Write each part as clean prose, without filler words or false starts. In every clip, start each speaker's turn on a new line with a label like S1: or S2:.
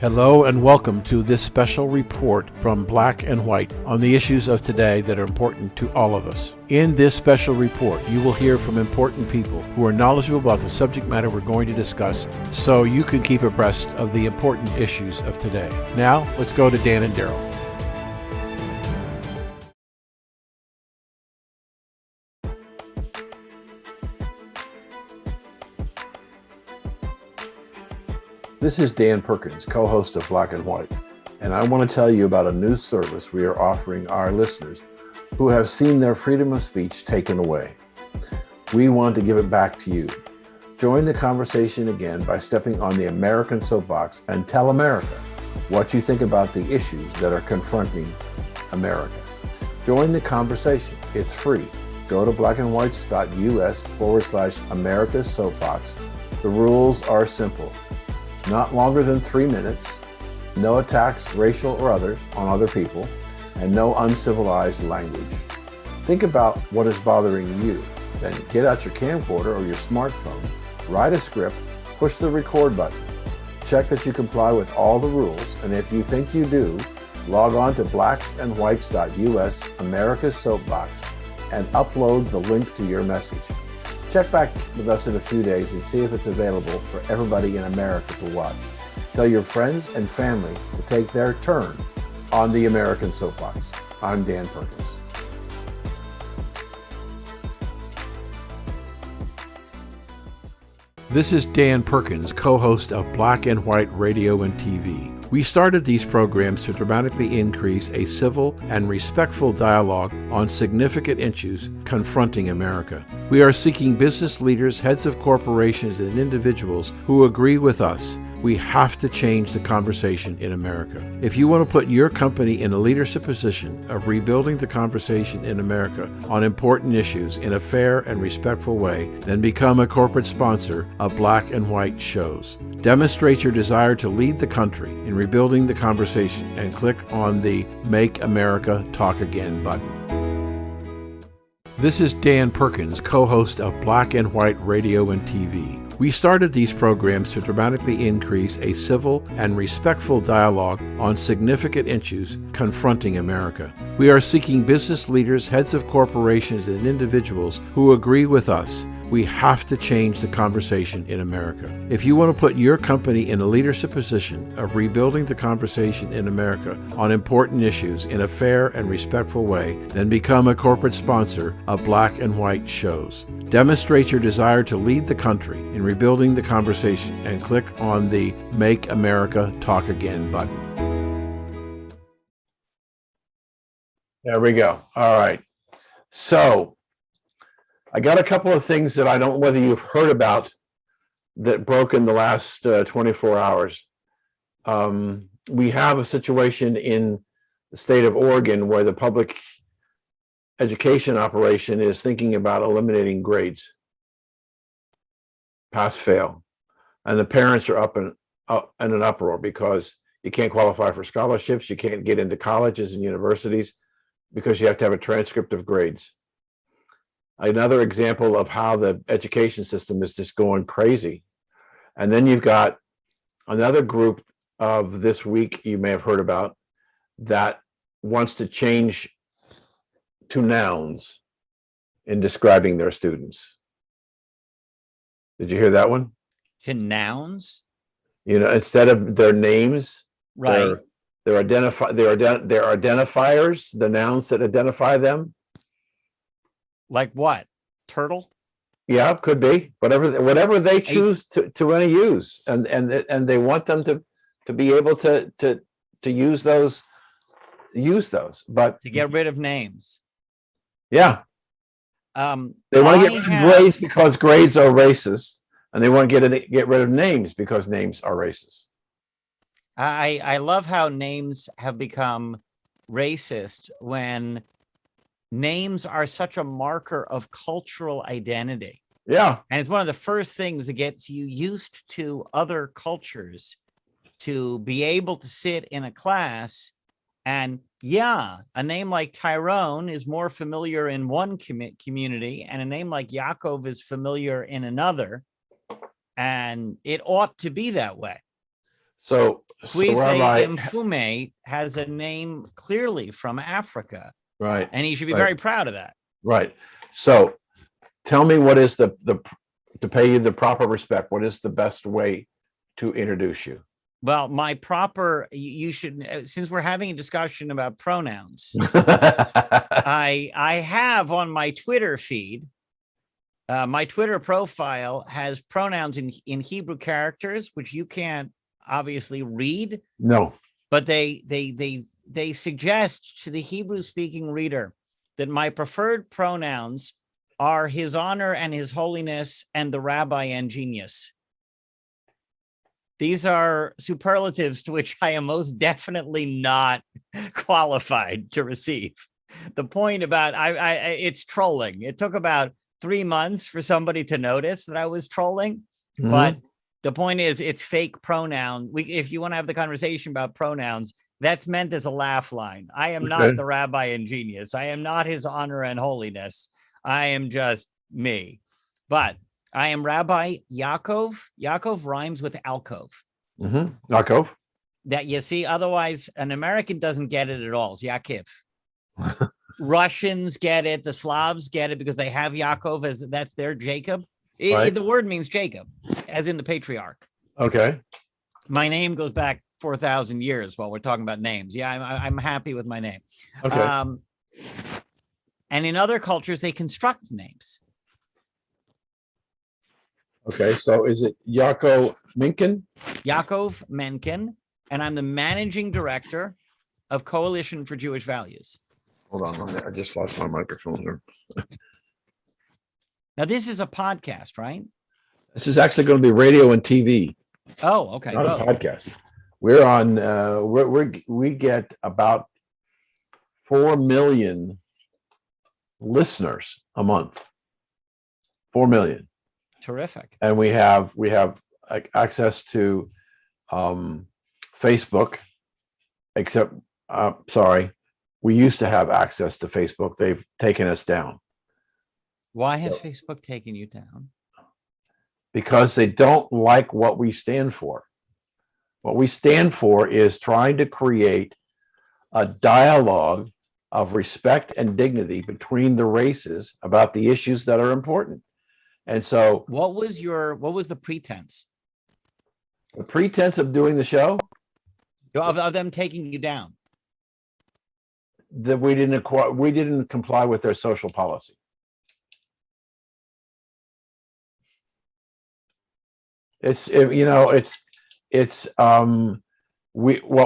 S1: Hello and welcome to this special report from Black and White on the issues of today that are important to all of us. In this special report, you will hear from important people who are knowledgeable about the subject matter we're going to discuss so you can keep abreast of the important issues of today. Now, let's go to Dan and Daryl. This is Dan Perkins, co-host of Black and White, and I want to tell you about a new service we are offering our listeners who have seen their freedom of speech taken away. We want to give it back to you. Join the conversation again by stepping on the American soapbox and tell America what you think about the issues that are confronting America. Join the conversation. It's free. Go to blackandwhites.us/America's Soapbox. The rules are simple. Not longer than 3 minutes, no attacks, racial or others, on other people, and no uncivilized language. Think about what is bothering you. Then get out your camcorder or your smartphone, write a script, push the record button. Check that you comply with all the rules, and if you think you do, log on to blacksandwhites.us/America's Soapbox and upload the link to your message. Check back with us in a few days and see if it's available for everybody in America to watch. Tell your friends and family to take their turn on the American Soapbox. I'm Dan Perkins. This is Dan Perkins, co-host of Black and White Radio and TV. We started these programs to dramatically increase a civil and respectful dialogue on significant issues confronting America. We are seeking business leaders, heads of corporations, and individuals who agree with us. We have to change the conversation in America. If you want to put your company in a leadership position of rebuilding the conversation in America on important issues in a fair and respectful way, then become a corporate sponsor of Black and White shows. Demonstrate your desire to lead the country in rebuilding the conversation and click on the Make America Talk Again button. This is Dan Perkins, co-host of Black and White Radio and TV. We started these programs to dramatically increase a civil and respectful dialogue on significant issues confronting America. We are seeking business leaders, heads of corporations, and individuals who agree with us. We have to change the conversation in America. If you want to put your company in a leadership position of rebuilding the conversation in America on important issues in a fair and respectful way, then become a corporate sponsor of Black and White shows. Demonstrate your desire to lead the country in rebuilding the conversation and click on the Make America Talk Again button. There we go. All right. So, I got a couple of things that I don't know whether you've heard about that broke in the last 24 hours. We have a situation in the state of Oregon where the public education operation is thinking about eliminating grades, pass fail. And the parents are up in an uproar because you can't qualify for scholarships, you can't get into colleges and universities because you have to have a transcript of grades. Another example of how the education system is just going crazy. And then you've got another group of this week you may have heard about that wants to change to nouns in describing their students. Did you hear that one?
S2: To nouns?
S1: You know, instead of their names,
S2: right?
S1: They're identifiers, the nouns that identify them.
S2: Like what? Turtle?
S1: Yeah, could be whatever they choose to use, and they want them to be able to use those, but
S2: to get rid of names.
S1: Yeah, they want to get rid of grades because grades are racist, and they want to get rid of names because names are racist.
S2: I love how names have become racist when names are such a marker of cultural identity.
S1: Yeah.
S2: And it's one of the first things that gets you used to other cultures, to be able to sit in a class and, yeah, a name like Tyrone is more familiar in one community and a name like Yaakov is familiar in another. And it ought to be that way.
S1: So
S2: Puise
S1: Rabbi,
S2: Mfume has a name clearly from Africa,
S1: right,
S2: and he should be
S1: right,
S2: very proud of that.
S1: right. So tell me, what is the to pay you the proper respect? What is the best way to introduce you?
S2: Well, my proper, you should, since we're having a discussion about pronouns, I have on my Twitter feed, my Twitter profile has pronouns in Hebrew characters, which you can't obviously read.
S1: No.
S2: But they suggest to the Hebrew speaking reader that my preferred pronouns are His Honor and His Holiness and the Rabbi and Genius. These are superlatives to which I am most definitely not qualified to receive. The point about it's trolling. It took about 3 months for somebody to notice that I was trolling, but the point is, it's fake pronoun. If you want to have the conversation about pronouns, that's meant as a laugh line. I am not the Rabbi and Genius. I am not His Honor and Holiness. I am just me. But I am Rabbi Yaakov. Yaakov rhymes with alcove.
S1: Yaakov.
S2: That you see, otherwise an American doesn't get it at all. It's Yaakov. Russians get it. The Slavs get it because they have Yaakov as that's their Jacob. The word means Jacob, as in the patriarch.
S1: Okay.
S2: My name goes back 4,000 years while we're talking about names. Yeah, I'm happy with my name.
S1: Okay.
S2: And in other cultures, they construct names.
S1: Okay, so is it Yaakov Menken?
S2: Yaakov Menken, and I'm the managing director of Coalition for Jewish Values.
S1: Hold on, I just lost my microphone here.
S2: Now, this is a podcast, right?
S1: This is actually going to be radio and TV.
S2: Oh, okay.
S1: Not a podcast. We're on. We get about 4 million listeners a month. 4 million.
S2: Terrific.
S1: And we have access to Facebook. Except, sorry, we used to have access to Facebook. They've taken us down.
S2: Why has Facebook taken you down?
S1: Because they don't like what we stand for. What we stand for is trying to create a dialogue of respect and dignity between the races about the issues that are important. And so
S2: what was the pretense?
S1: The pretense of doing the show?
S2: Of them taking you down.
S1: That we didn't comply with their social policy. What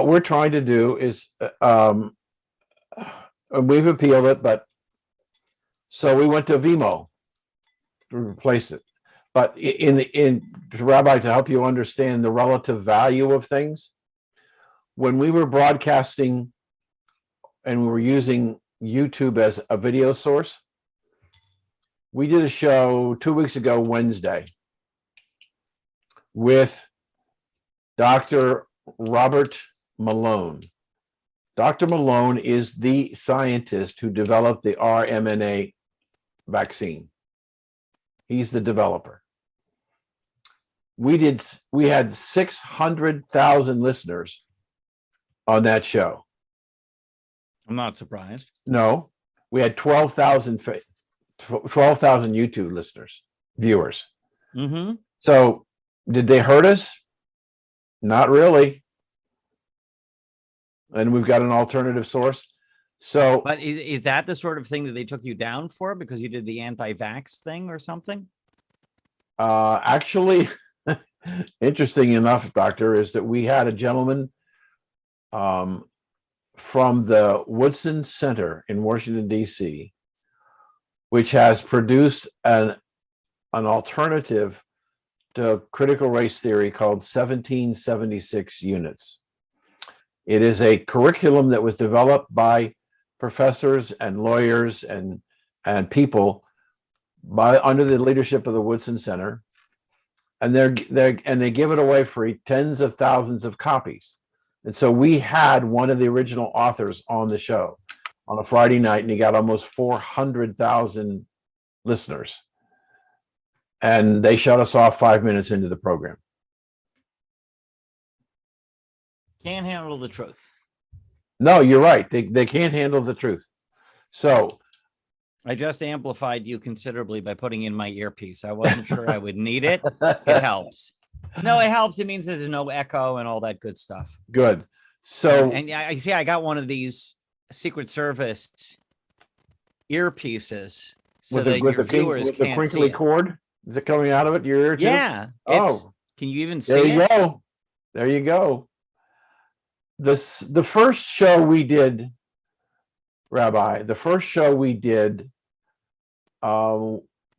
S1: we're trying to do is we've appealed it, but so we went to Vimeo to replace it. But in Rabbi, to help you understand the relative value of things, when we were broadcasting and we were using YouTube as a video source, we did a show 2 weeks ago, Wednesday, with Dr. Robert Malone. Dr. Malone is the scientist who developed the mRNA vaccine. He's the developer. We had 600,000 listeners on that show.
S2: I'm not surprised.
S1: No, we had 12,000 YouTube listeners, viewers.
S2: Mm-hmm.
S1: So did they hurt us? Not really. And we've got an alternative source. So,
S2: but is that the sort of thing that they took you down for because you did the anti-vax thing or something?
S1: Actually, interesting enough, Doctor, is that we had a gentleman from the Woodson Center in Washington, D.C., which has produced an alternative to critical race theory called 1776 units. It is a curriculum that was developed by professors and lawyers and people under the leadership of the Woodson Center, and they give it away for tens of thousands of copies. And so we had one of the original authors on the show on a Friday night, and he got almost 400,000 listeners. And they shut us off 5 minutes into the program.
S2: Can't handle the truth.
S1: No, you're right. They can't handle the truth. So
S2: I just amplified you considerably by putting in my earpiece. I wasn't sure I would need it. It helps. No, it helps. It means there's no echo and all that good stuff.
S1: good. So
S2: and I see I got one of these Secret Service earpieces so that your viewers
S1: with the
S2: can't
S1: crinkly
S2: see it.
S1: cord, is it coming out of it? Your ear too?
S2: Yeah.
S1: Oh,
S2: can you even see
S1: there you
S2: it?
S1: go. There you go. The first show we did, Rabbi, Daryl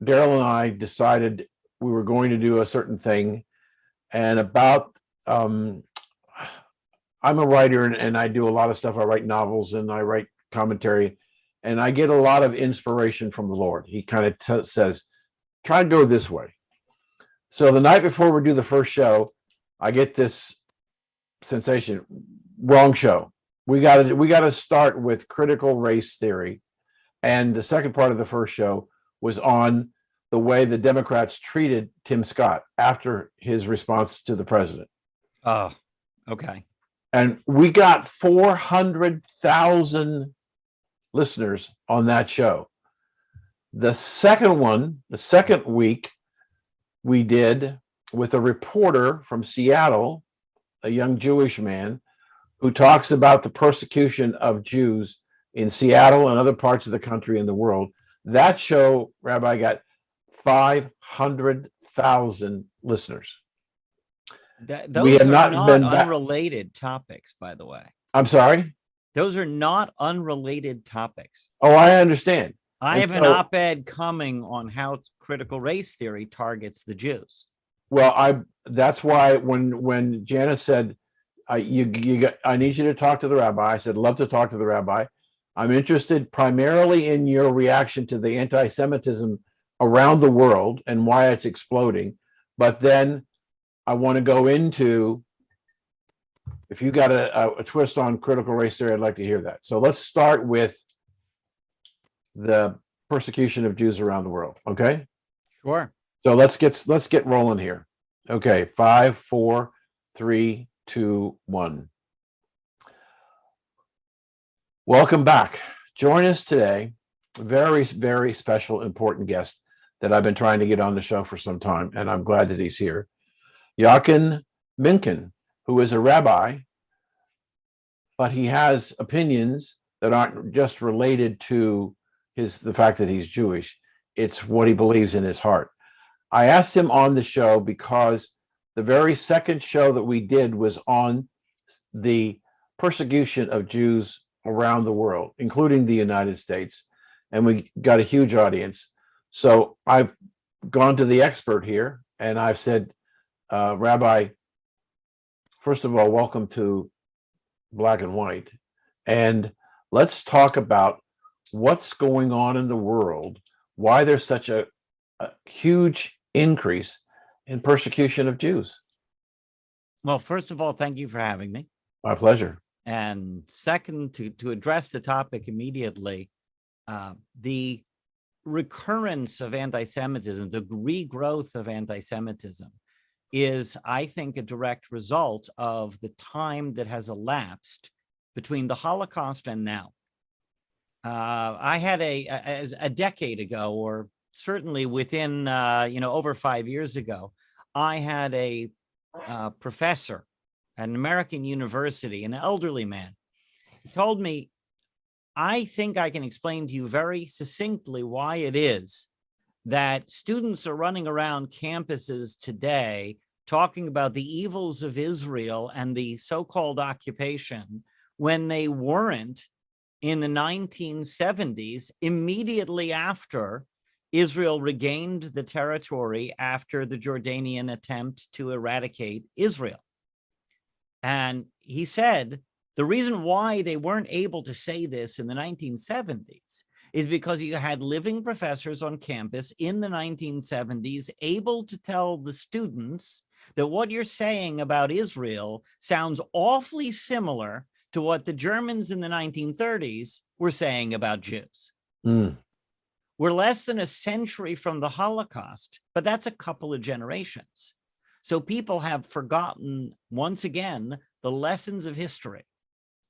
S1: and I decided we were going to do a certain thing, and I'm a writer and I do a lot of stuff. I write novels and I write commentary, and I get a lot of inspiration from the Lord. He kind of says, try to go this way. So the night before we do the first show, I get this sensation, wrong show. We got to start with critical race theory. And the second part of the first show was on the way the Democrats treated Tim Scott after his response to the president.
S2: Oh, okay.
S1: And we got 400,000 listeners on that show. The second week, we did with a reporter from Seattle, a young Jewish man, who talks about the persecution of Jews in Seattle and other parts of the country and the world. That show, Rabbi, got 500,000 listeners.
S2: Those are not unrelated topics, by the way.
S1: I'm sorry?
S2: Those are not unrelated topics.
S1: Oh, I understand.
S2: I have an op-ed coming on how critical race theory targets the Jews.
S1: Well, that's why when Janice said, I need you to talk to the rabbi, I said, love to talk to the rabbi. I'm interested primarily in your reaction to the anti-Semitism around the world and why it's exploding. But then I want to go into, if you got a twist on critical race theory, I'd like to hear that. So let's start with the persecution of Jews around the world. Okay.
S2: Sure.
S1: So let's get rolling here. Okay. 5, 4, 3, 2, 1. Welcome back. Join us today. Very, very special, important guest that I've been trying to get on the show for some time, and I'm glad that he's here. Jochen Minkin, who is a rabbi, but he has opinions that aren't just related to the fact that he's Jewish. It's what he believes in his heart. I asked him on the show because the very second show that we did was on the persecution of Jews around the world, including the United States, and we got a huge audience. So I've gone to the expert here, and I've said, Rabbi, first of all, welcome to Black and White, and let's talk about what's going on in the world, why there's such a huge increase in persecution of Jews.
S2: Well, first of all, thank you for having me.
S1: My pleasure.
S2: And second, to address the topic immediately, the recurrence of anti-Semitism, the regrowth of anti-Semitism is, I think, a direct result of the time that has elapsed between the Holocaust and now. I had a decade ago, or certainly within, over 5 years ago, I had a professor at an American university, an elderly man. He told me, I think I can explain to you very succinctly why it is that students are running around campuses today talking about the evils of Israel and the so-called occupation when they weren't in the 1970s, immediately after Israel regained the territory after the Jordanian attempt to eradicate Israel. And he said, the reason why they weren't able to say this in the 1970s is because you had living professors on campus in the 1970s able to tell the students that what you're saying about Israel sounds awfully similar to what the Germans in the 1930s were saying about Jews.
S1: Mm.
S2: We're less than a century from the Holocaust, but that's a couple of generations. So people have forgotten, once again, the lessons of history.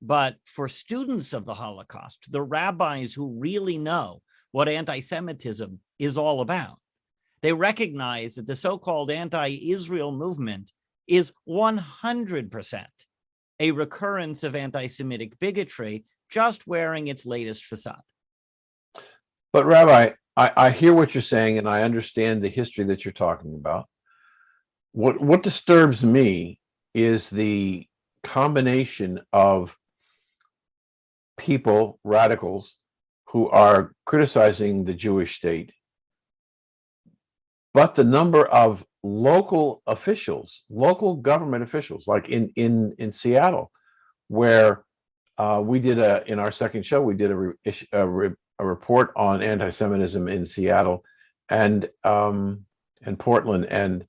S2: But for students of the Holocaust, the rabbis who really know what anti-Semitism is all about, they recognize that the so-called anti-Israel movement is 100% a recurrence of anti-Semitic bigotry, just wearing its latest facade.
S1: But Rabbi, I hear what you're saying, and I understand the history that you're talking about. What disturbs me is the combination of people, radicals, who are criticizing the Jewish state, but the number of local officials, local government officials, like in Seattle, where we did in our second show, we did a report on anti-Semitism in Seattle and Portland, and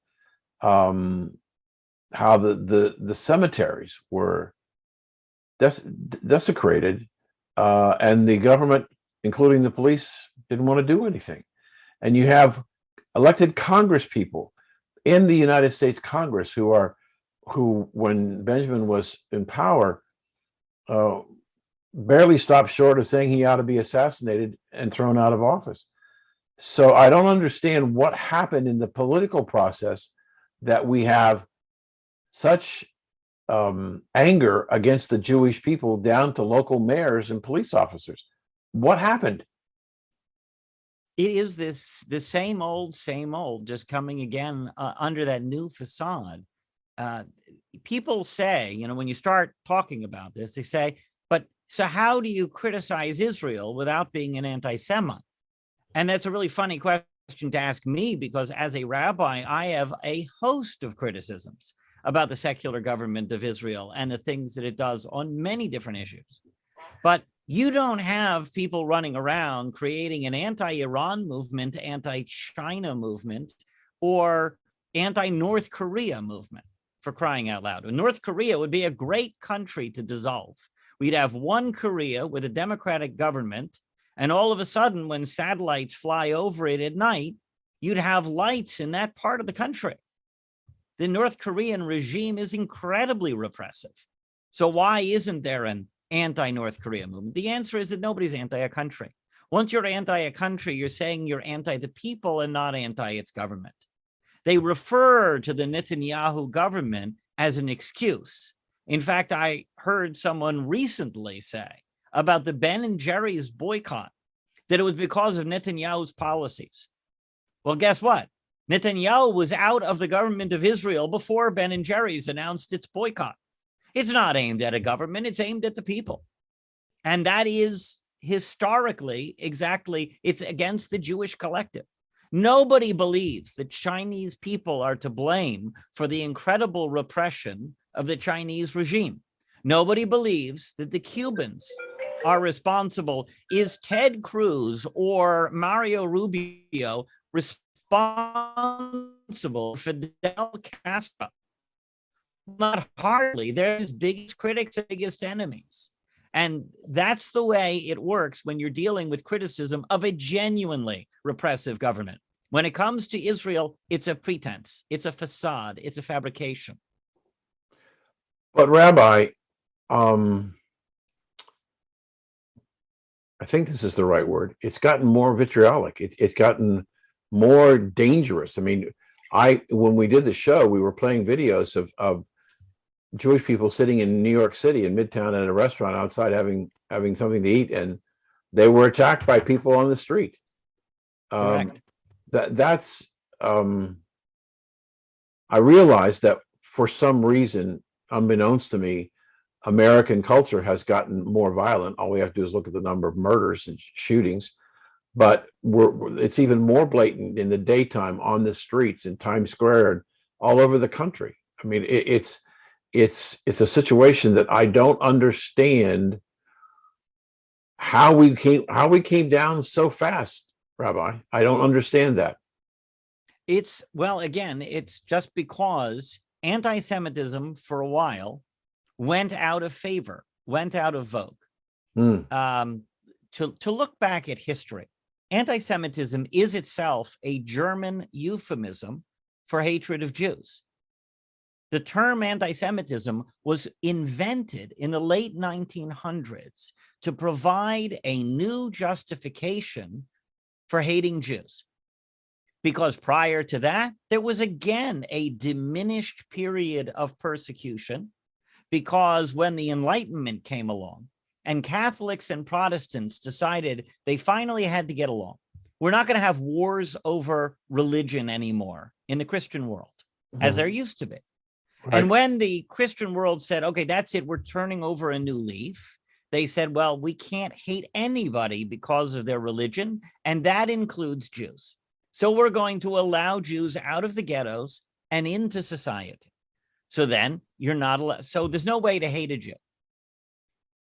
S1: how the cemeteries were desecrated, and the government, including the police, didn't want to do anything. And you have elected Congress people in the United States Congress who, when Benjamin was in power, barely stopped short of saying he ought to be assassinated and thrown out of office. So I don't understand what happened in the political process that we have such anger against the Jewish people down to local mayors and police officers. What happened?
S2: It is the same old, just coming again under that new facade. People say, when you start talking about this, they say, but so how do you criticize Israel without being an anti-Semite? And that's a really funny question to ask me, because as a rabbi, I have a host of criticisms about the secular government of Israel and the things that it does on many different issues. But you don't have people running around creating an anti-Iran movement, anti-China movement, or anti-North Korea movement, for crying out loud. And North Korea would be a great country to dissolve. We'd have one Korea with a democratic government, and all of a sudden, when satellites fly over it at night, you'd have lights in that part of the country. The North Korean regime is incredibly repressive. So why isn't there an anti-North Korea movement? The answer is that nobody's anti a country. Once you're anti a country, you're saying you're anti the people and not anti its government. They refer to the Netanyahu government as an excuse. In fact, I heard someone recently say about the Ben and Jerry's boycott that it was because of Netanyahu's policies. Well, guess what? Netanyahu was out of the government of Israel before Ben and Jerry's announced its boycott. It's not aimed at a government, it's aimed at the people. And that is historically exactly, it's against the Jewish collective. Nobody believes that Chinese people are to blame for the incredible repression of the Chinese regime. Nobody believes that the Cubans are responsible. Is Ted Cruz or Mario Rubio responsible for Fidel Castro? Not hardly. They're his biggest critics and biggest enemies. And that's the way it works when you're dealing with criticism of a genuinely repressive government. When it comes to Israel, it's a pretense, it's a facade, it's a fabrication.
S1: But Rabbi, I think this is the right word. It's gotten more vitriolic. It's gotten more dangerous. I mean, when we did the show, we were playing videos of Jewish people sitting in New York City in Midtown at a restaurant outside having something to eat, and they were attacked by people on the street.
S2: Correct.
S1: I realized that for some reason, unbeknownst to me, American culture has gotten more violent. All we have to do is look at the number of murders and shootings, but it's even more blatant in the daytime on the streets in Times Square and all over the country. I mean, it's a situation that I don't understand how we came down so fast, Rabbi. I don't understand that.
S2: Well, again, it's just because anti-Semitism for a while went out of favor, went out of vogue. To look back at history, anti-Semitism is itself a German euphemism for hatred of Jews. The term anti-Semitism was invented in the late 1900s to provide a new justification for hating Jews. Because prior to that, there was again a diminished period of persecution, because when the Enlightenment came along and Catholics and Protestants decided they finally had to get along, we're not going to have wars over religion anymore in the Christian world, as there used to be. Right. And when the Christian world said, okay, that's it, we're turning over a new leaf, they said, well, we can't hate anybody because of their religion, and that includes Jews. So we're going to allow Jews out of the ghettos and into society. So then you're not allowed. So there's no way to hate a Jew.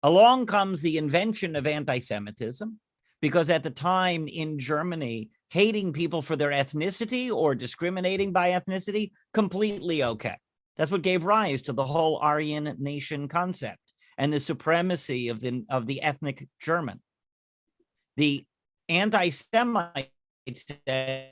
S2: Along comes the invention of anti-Semitism, because at the time in Germany, hating people for their ethnicity or discriminating by ethnicity, completely okay. That's what gave rise to the whole Aryan nation concept and the supremacy of the ethnic German. The anti-Semites said,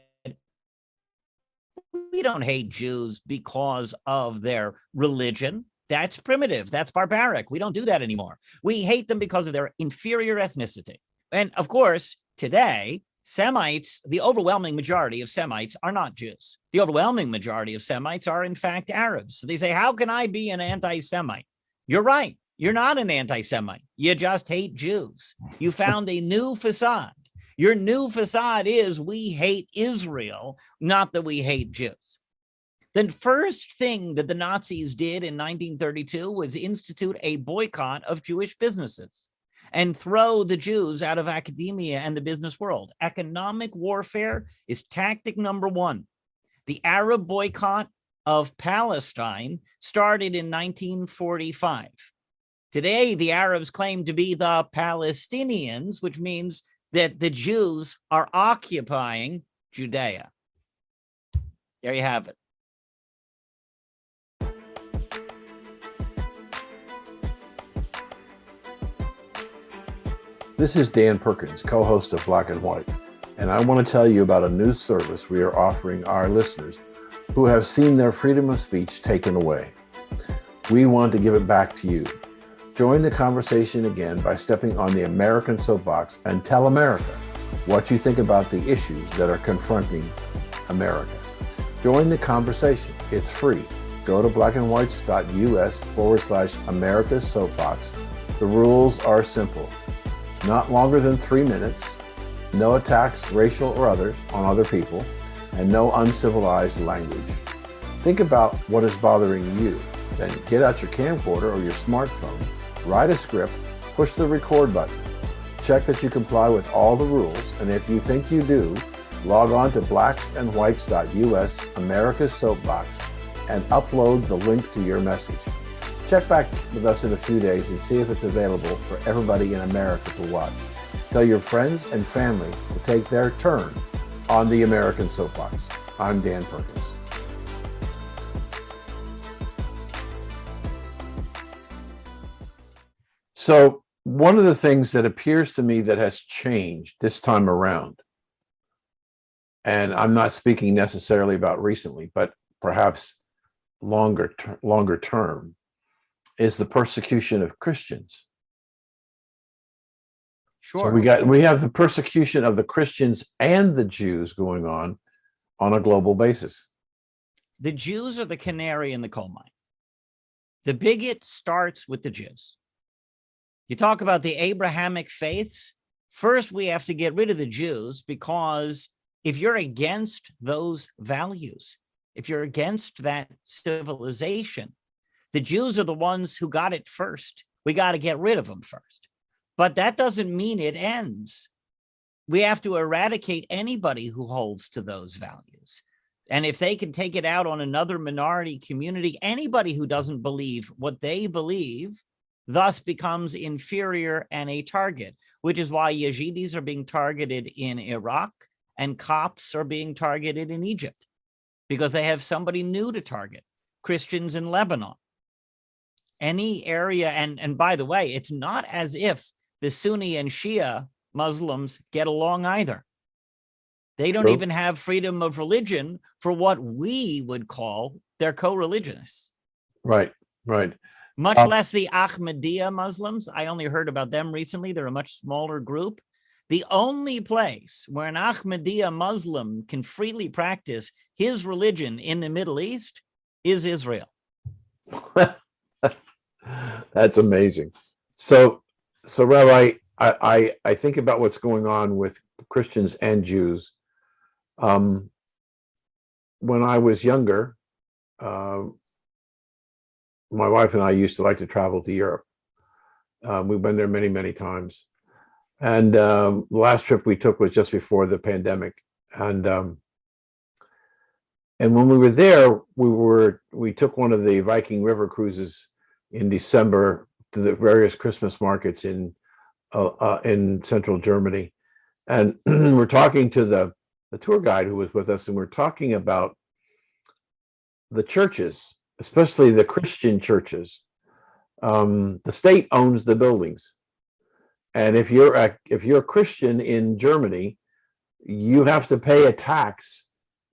S2: we don't hate Jews because of their religion. That's primitive. That's barbaric. We don't do that anymore. We hate them because of their inferior ethnicity. And of course, today, Semites, the overwhelming majority of Semites are not Jews. The overwhelming majority of Semites are, in fact, Arabs. So they say, how can I be an anti-Semite? You're right. You're not an anti-Semite. You just hate Jews. You found a new facade. Your new facade is we hate Israel, not that we hate Jews. The first thing that the Nazis did in 1932 was institute a boycott of Jewish businesses and throw the Jews out of academia and the business world. Economic warfare is tactic number one. The Arab boycott of Palestine started in 1945. Today, the Arabs claim to be the Palestinians, which means that the Jews are occupying Judea. There you have it.
S1: This is Dan Perkins, co-host of Black and White, and I want to tell you about a new service we are offering our listeners who have seen their freedom of speech taken away. We want to give it back to you. Join the conversation again by stepping on the American soapbox and tell America what you think about the issues that are confronting America. Join the conversation. It's free. Go to blackandwhites.us/America's Soapbox. The rules are simple. Not longer than 3 minutes, no attacks, racial or others, on other people, and no uncivilized language. Think about what is bothering you. Then get out your camcorder or your smartphone, write a script, push the record button. Check that you comply with all the rules, and if you think you do, log on to blacksandwhites.us/America's Soapbox and upload the link to your message. Check back with us in a few days and see if it's available for everybody in America to watch. Tell your friends and family to take their turn on the American Soapbox. I'm Dan Perkins. So one of the things that appears to me that has changed this time around, and I'm not speaking necessarily about recently, but perhaps longer term, is the persecution of Christians.
S2: Sure.
S1: So we have the persecution of the Christians and the Jews going on a global basis.
S2: The Jews are the canary in the coal mine. The bigot starts with the Jews. You talk about the Abrahamic faiths. First, we have to get rid of the Jews, because if you're against those values, if you're against that civilization, the Jews are the ones who got it first. We got to get rid of them first. But that doesn't mean it ends. We have to eradicate anybody who holds to those values. And if they can take it out on another minority community, anybody who doesn't believe what they believe, thus becomes inferior and a target, which is why Yazidis are being targeted in Iraq and Copts are being targeted in Egypt, because they have somebody new to target. Christians in Lebanon. Any area, and by the way, it's not as if the Sunni and Shia Muslims get along either. They don't even have freedom of religion for what we would call their co-religionists.
S1: Right, right.
S2: Much
S1: Um,
S2: less the Ahmadiyya Muslims. I only heard about them recently. They're a much smaller group. The only place where an Ahmadiyya Muslim can freely practice his religion in the Middle East is Israel.
S1: That's amazing. So, Rabbi, I think about what's going on with Christians and Jews. When I was younger, uh, my wife and I used to like to travel to Europe. We've been there many, many times. And the last trip we took was just before the pandemic. And when we were there, we took one of the Viking River cruises in December to the various Christmas markets in central Germany. And we're talking to the tour guide who was with us, and we're talking about the churches, especially the Christian churches. The state owns the buildings. And if you're a Christian in Germany, you have to pay a tax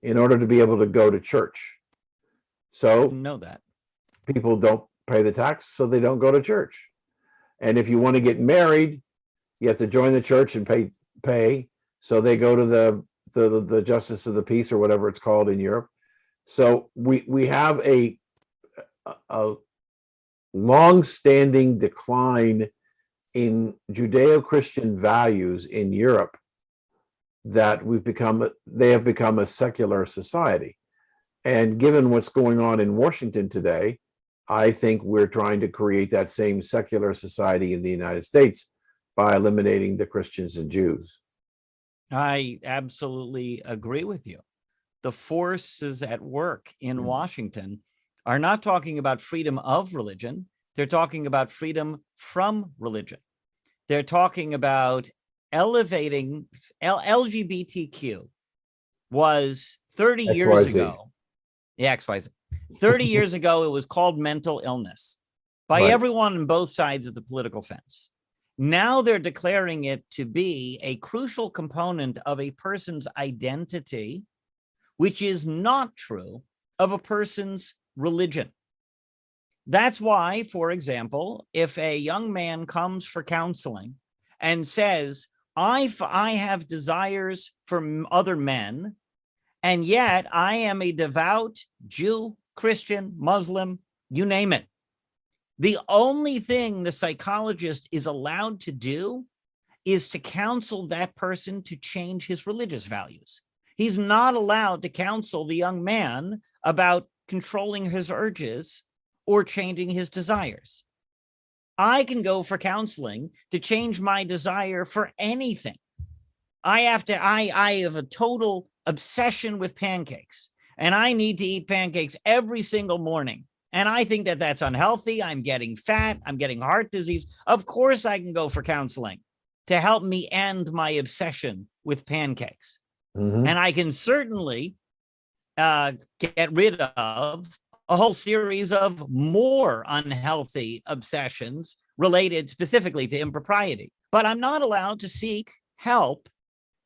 S1: in order to be able to go to church. So
S2: know that
S1: people don't pay the tax, so they don't go to church. And if you want to get married, you have to join the church and pay. So they go to the justice of the peace or whatever it's called in Europe. So we have a long-standing decline in Judeo-Christian values in Europe, that they have become a secular society. And given what's going on in Washington today, I think we're trying to create that same secular society in the United States by eliminating the Christians and Jews.
S2: I absolutely agree with you. The forces at work in Washington are not talking about freedom of religion. They're talking about freedom from religion. They're talking about elevating LGBTQ was 30 years ago. Yeah, XYZ. 30 years ago, it was called mental illness by everyone on both sides of the political fence. Now they're declaring it to be a crucial component of a person's identity, which is not true of a person's religion. That's why, for example, if a young man comes for counseling and says, I have desires for other men, and yet I am a devout Jew, Christian, Muslim, you name it. The only thing the psychologist is allowed to do is to counsel that person to change his religious values. He's not allowed to counsel the young man about controlling his urges or changing his desires. I can go for counseling to change my desire for anything. I have a total obsession with pancakes, and I need to eat pancakes every single morning. And I think that that's unhealthy. I'm getting fat. I'm getting heart disease. Of course, I can go for counseling to help me end my obsession with pancakes. And I can certainly get rid of a whole series of more unhealthy obsessions related specifically to impropriety. But I'm not allowed to seek help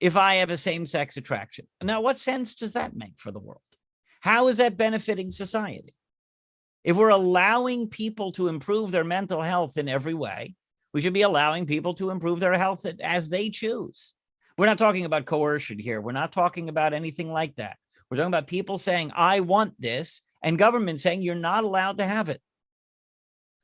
S2: if I have a same-sex attraction. Now, what sense does that make for the world? How is that benefiting society? If we're allowing people to improve their mental health in every way, we should be allowing people to improve their health as they choose. We're not talking about coercion here. We're not talking about anything like that. We're talking about people saying, I want this, and government saying you're not allowed to have it.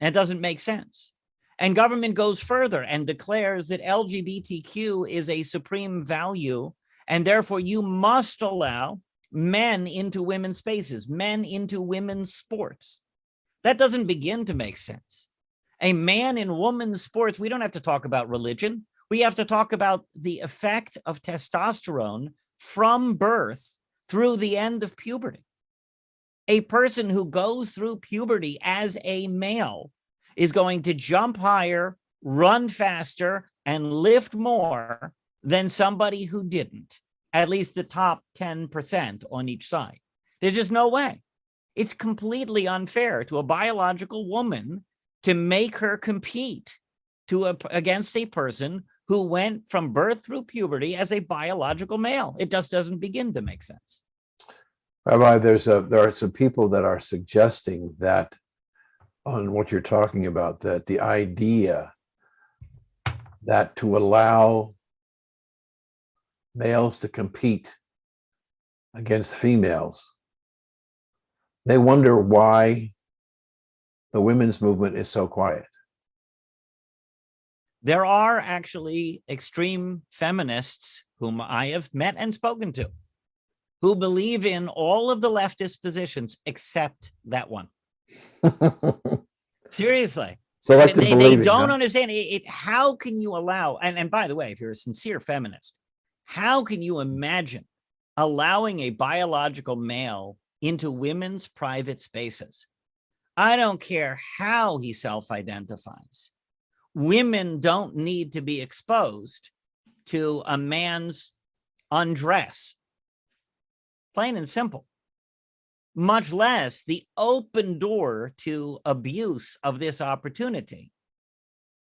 S2: And it doesn't make sense. And government goes further and declares that LGBTQ is a supreme value, and therefore you must allow men into women's spaces, men into women's sports. That doesn't begin to make sense. A man in women's sports, we don't have to talk about religion. We have to talk about the effect of testosterone from birth through the end of puberty. A person who goes through puberty as a male is going to jump higher, run faster, and lift more than somebody who didn't, at least the top 10% on each side. There's just no way. It's completely unfair to a biological woman to make her compete against a person who went from birth through puberty as a biological male. It just doesn't begin to make sense.
S1: Rabbi, there are some people that are suggesting that on what you're talking about, that the idea that to allow males to compete against females, they wonder why the women's movement is so quiet.
S2: There are actually extreme feminists whom I have met and spoken to who believe in all of the leftist positions except that one. Seriously.
S1: Selective
S2: They
S1: believing,
S2: don't
S1: huh?
S2: understand it. How can you allow, and by the way, if you're a sincere feminist, how can you imagine allowing a biological male into women's private spaces? I don't care how he self-identifies. Women don't need to be exposed to a man's undress. Plain and simple. Much less the open door to abuse of this opportunity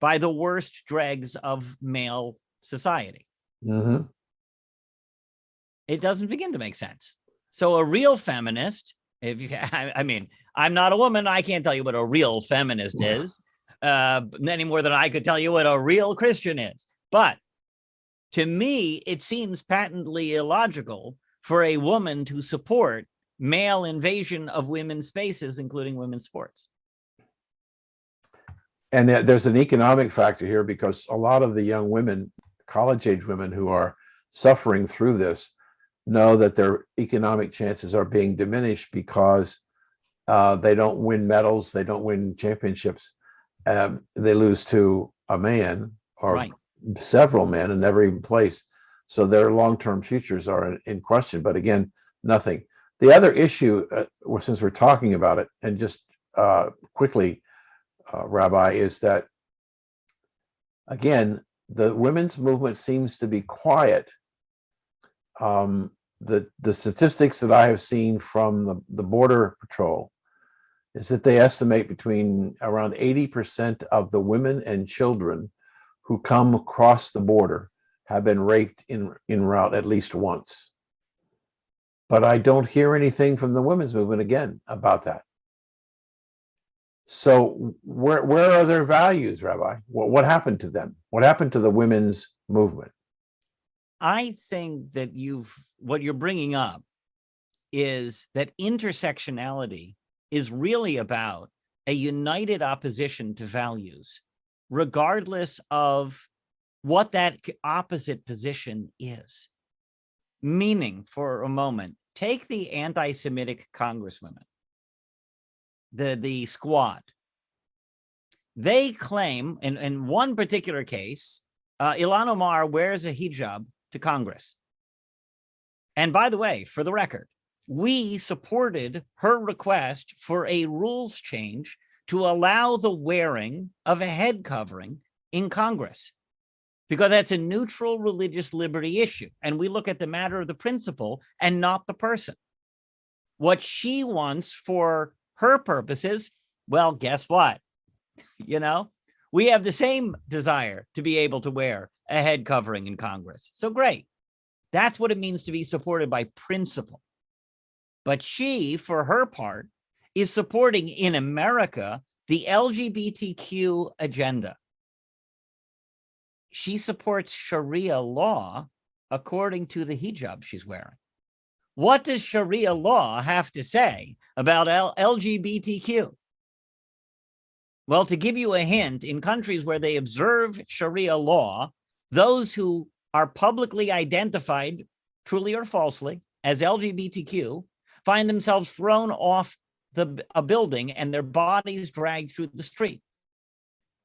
S2: by the worst dregs of male society.
S1: Mm-hmm.
S2: It doesn't begin to make sense. So a real feminist, if you, I mean, I'm not a woman, I can't tell you what a real feminist is, any more than I could tell you what a real Christian is. But to me, it seems patently illogical for a woman to support male invasion of women's spaces, including women's sports.
S1: And there's an economic factor here, because a lot of the young women, college-age women who are suffering through this, know that their economic chances are being diminished because they don't win medals, they don't win championships, they lose to a man or
S2: Right.
S1: several men and never even place. So their long-term futures are in question. But again, nothing. The other issue, since we're talking about it, and just quickly, Rabbi, is that, again, the women's movement seems to be quiet. The statistics that I have seen from the Border Patrol is that they estimate between around 80% of the women and children who come across the border have been raped en route at least once. But I don't hear anything from the women's movement again about that. So where are their values, Rabbi? What happened to them? What happened to the women's movement?
S2: I think that what you're bringing up is that intersectionality is really about a united opposition to values, regardless of what that opposite position is. Meaning, for a moment, take the anti-Semitic congresswomen, the squad. They claim, in one particular case, Ilhan Omar wears a hijab to Congress. And by the way, for the record, we supported her request for a rules change to allow the wearing of a head covering in Congress, because that's a neutral religious liberty issue. And we look at the matter of the principle and not the person. What she wants for her purposes, well, guess what? You know, we have the same desire to be able to wear a head covering in Congress. So great. That's what it means to be supported by principle. But she, for her part, is supporting in America the LGBTQ agenda. She supports Sharia law according to the hijab she's wearing. What does Sharia law have to say about LGBTQ? Well, to give you a hint, in countries where they observe Sharia law, those who are publicly identified, truly or falsely, as LGBTQ find themselves thrown off a building and their bodies dragged through the street.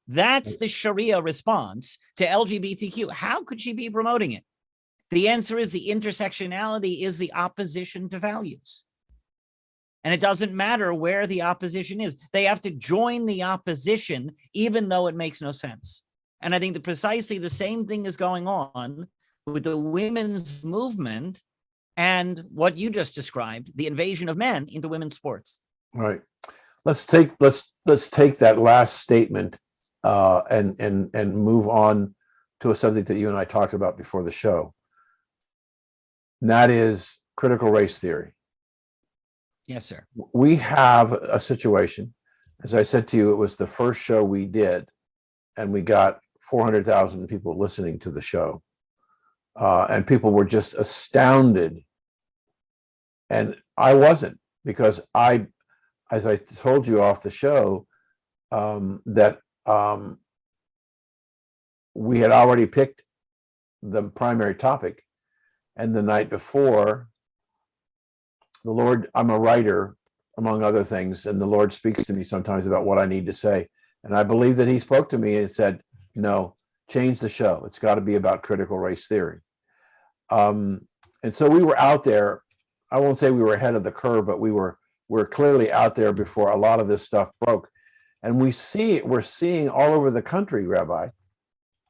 S2: That's the Sharia response to LGBTQ. How could she be promoting it? The answer is the intersectionality is the opposition to values. And it doesn't matter where the opposition is. They have to join the opposition, even though it makes no sense. And I think that precisely the same thing is going on with the women's movement and what you just described, the invasion of men into women's sports.
S1: All right. Let's take that last statement and move on to a subject that you and I talked about before the show. And that is critical race theory.
S2: Yes, sir.
S1: We have a situation As I said to you, it was the first show we did, and we got 400,000 people listening to the show. And people were just astounded. And I wasn't, because as I told you off the show, that we had already picked the primary topic. And the night before, the Lord, I'm a writer, among other things, and the Lord speaks to me sometimes about what I need to say. And I believe that he spoke to me and said, no, change the show. It's got to be about critical race theory. And so we were out there. I won't say we were ahead of the curve, but we're clearly out there before a lot of this stuff broke. And we're seeing all over the country, Rabbi,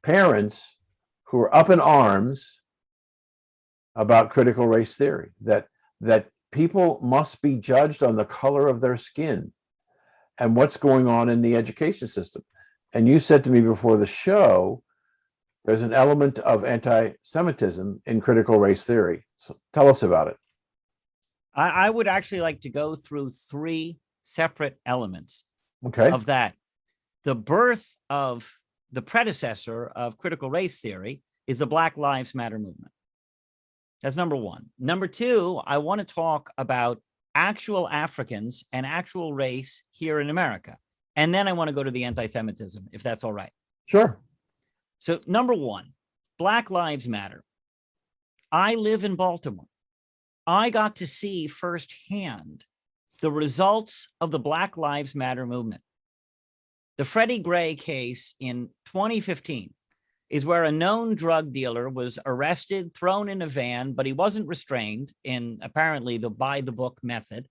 S1: parents who are up in arms about critical race theory, that people must be judged on the color of their skin and what's going on in the education system. And you said to me before the show, there's an element of anti-Semitism in critical race theory. So tell us about it.
S2: I would actually like to go through three separate elements
S1: Okay.
S2: of that. The birth of the predecessor of critical race theory is the Black Lives Matter movement. That's number one. Number two, I want to talk about actual Africans and actual race here in America. And then I want to go to the anti-Semitism, if that's all right.
S1: Sure.
S2: So number one, Black Lives Matter. I live in Baltimore. I got to see firsthand the results of the Black Lives Matter movement. The Freddie Gray case in 2015 is where a known drug dealer was arrested, thrown in a van, but he wasn't restrained in apparently the by-the-book method,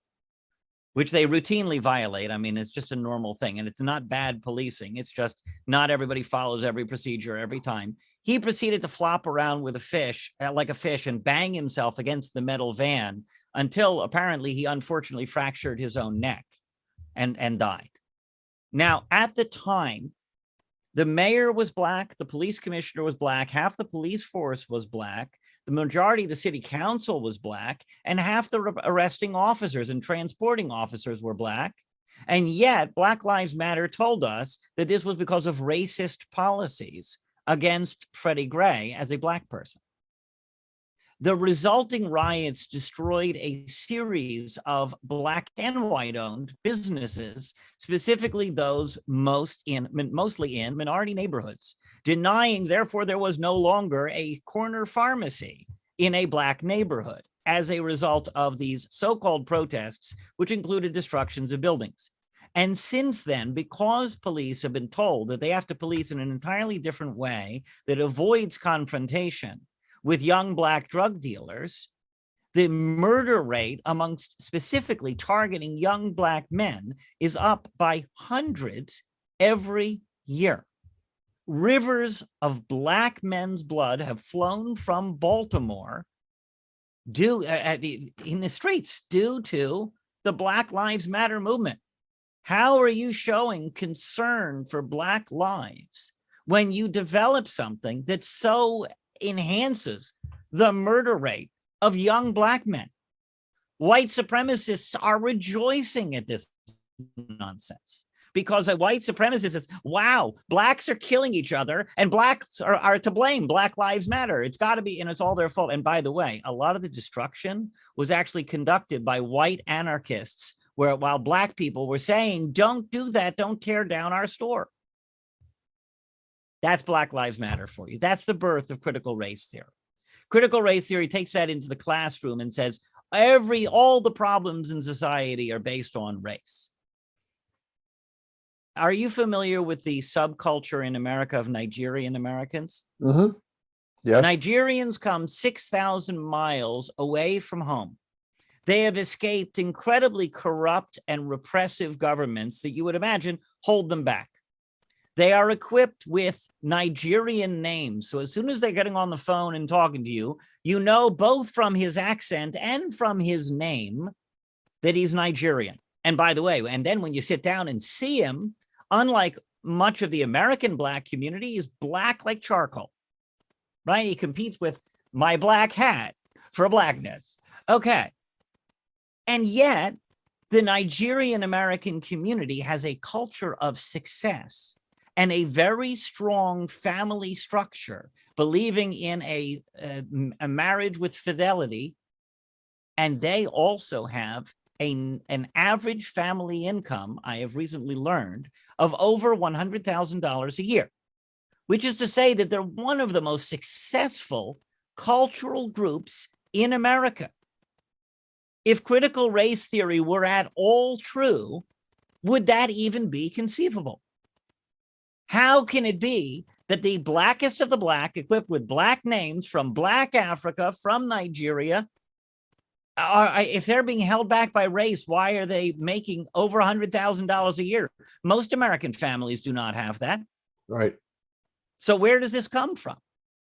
S2: which they routinely violate. I mean, it's just a normal thing, and it's not bad policing. It's just not everybody follows every procedure every time. He proceeded to flop around with a fish, like a fish, and bang himself against the metal van until apparently he unfortunately fractured his own neck and died. Now, at the time, the mayor was black, the police commissioner was black, half the police force was black, the majority of the city council was black, and half the arresting officers and transporting officers were black. And yet, Black Lives Matter told us that this was because of racist policies against Freddie Gray as a black person. The resulting riots destroyed a series of black and white-owned businesses, specifically those mostly in minority neighborhoods, denying, therefore, there was no longer a corner pharmacy in a black neighborhood as a result of these so-called protests, which included destructions of buildings. And since then, because police have been told that they have to police in an entirely different way that avoids confrontation with young black drug dealers, the murder rate amongst specifically targeting young black men is up by hundreds every year. Rivers of black men's blood have flown from Baltimore in the streets due to the Black Lives Matter movement. How are you showing concern for black lives when you develop something that so enhances the murder rate of young black men? White supremacists are rejoicing at this nonsense because a white supremacist says, wow, blacks are killing each other and blacks are to blame. Black Lives Matter. It's got to be, and it's all their fault. And by the way, a lot of the destruction was actually conducted by white anarchists, while black people were saying, don't do that, don't tear down our store. That's Black Lives Matter for you. That's the birth of critical race theory. Critical race theory takes that into the classroom and says, all the problems in society are based on race. Are you familiar with the subculture in America of Nigerian Americans?
S1: Mm-hmm. Yes.
S2: Nigerians come 6,000 miles away from home. They have escaped incredibly corrupt and repressive governments that you would imagine hold them back. They are equipped with Nigerian names. So as soon as they're getting on the phone and talking to you, you know both from his accent and from his name that he's Nigerian. And by the way, and then when you sit down and see him, unlike much of the American black community, he's black like charcoal, right? He competes with my black hat for blackness. Okay. And yet The Nigerian American community has a culture of success and a very strong family structure, believing in a marriage with fidelity. And they also have an average family income, I have recently learned, of over $100,000 a year, which is to say that they're one of the most successful cultural groups in America. If critical race theory were at all true, would that even be conceivable? How can it be that the blackest of the black, equipped with black names from Black Africa, from Nigeria, if they're being held back by race, why are they making over $100,000 a year? Most American families do not have that.
S1: Right.
S2: So where does this come from?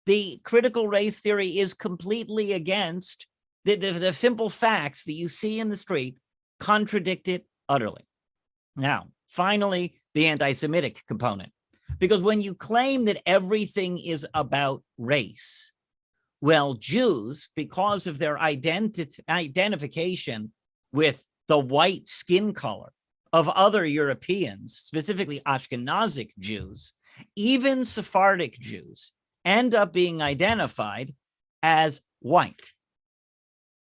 S2: The critical race theory is completely against the simple facts that you see in the street, contradict it utterly. Now, finally, the anti-Semitic component. Because when you claim that everything is about race, well, Jews, because of their identification with the white skin color of other Europeans, specifically Ashkenazic Jews, even Sephardic Jews, end up being identified as white.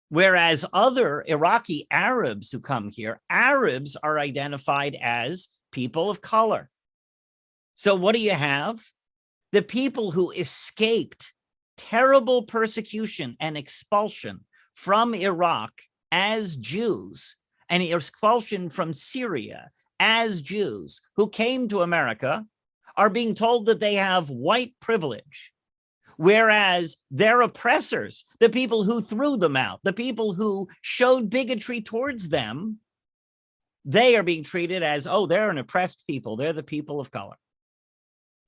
S2: Whereas other Iraqi Arabs who come here, Arabs are identified as people of color. So what do you have? The people who escaped terrible persecution and expulsion from Iraq as Jews, and expulsion from Syria as Jews who came to America, are being told that they have white privilege, whereas their oppressors, the people who threw them out, the people who showed bigotry towards them, they are being treated as, oh, they're an oppressed people. They're the people of color.